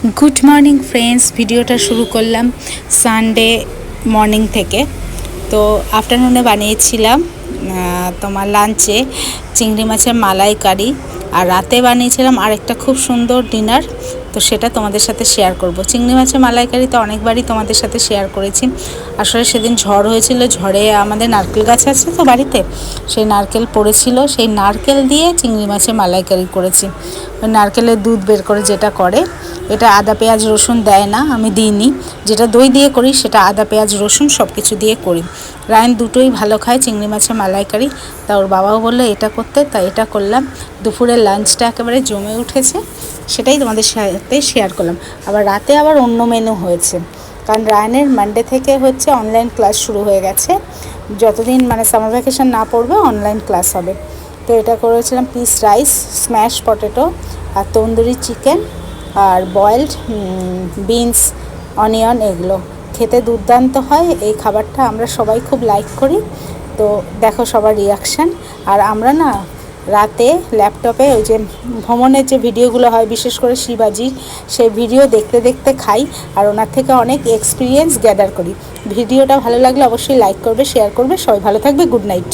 Good morning friends, ভিডিওটা শুরু করলাম সানডে মর্নিং থেকে। তো আফটারনুনে বানিয়েছিলাম তোমার লাঞ্চে চিংড়ি মাছের মালাইকারি, আর রাতে বানিয়েছিলাম আরেকটা খুব সুন্দর ডিনার। তো সেটা তোমাদের সাথে শেয়ার করব। চিংড়ি মাছের মালাইকারি তো অনেকবারই তোমাদের সাথে শেয়ার করেছি। আসলে সেদিন ঝড় হয়েছিল, ঝড়ে আমাদের নারকেল গাছ আছে তো বাড়িতে, সেই নারকেল পড়েছিল, সেই নারকেল দিয়ে চিংড়ি মাছের মালাইকারি করেছি। ওই নারকেলের দুধ বের করে যেটা করে, এটা আদা পেঁয়াজ রসুন দেয় না, আমি দিইনি। যেটা দই দিয়ে করি সেটা আদা পেঁয়াজ রসুন সব কিছু দিয়ে করি। রায়ন দুটোই ভালো খায়, চিংড়ি মাছের মালাইকারি। তা ওর বাবাও বললো এটা করতে, তাই এটা করলাম। দুপুরের লাঞ্চটা একেবারে জমে উঠেছে, সেটাই তোমাদের সাথে শেয়ার করলাম। আবার রাতে আবার অন্য মেনু হয়েছে, কারণ রায়নের মানডে থেকে হচ্ছে অনলাইন ক্লাস শুরু হয়ে গেছে। যতদিন মানে সামার ভ্যাকেশন না পড়বে অনলাইন ক্লাস হবে। তো এটা করেছিলাম পিস রাইস, স্ম্যাশ পটেটো, আর তন্দুরি চিকেন, আর বয়েলড বিনস, অনিয়ন। এগুলো খেতে দুর্দান্ত হয়। এই খাবারটা আমরা সবাই খুব লাইক করি। তো দেখো সবার রিয়াকশান। আর আমরা না রাতে ল্যাপটপে ওই যে ভ্রমণের যে ভিডিওগুলো হয়, বিশেষ করে শিবাজি, সেই ভিডিও দেখতে দেখতে খাই, আর ওনার থেকে অনেক এক্সপিরিয়েন্স গ্যাদার করি। ভিডিওটা ভালো লাগলে অবশ্যই লাইক করবে, শেয়ার করবে। সবাই ভালো থাকবে। Good night.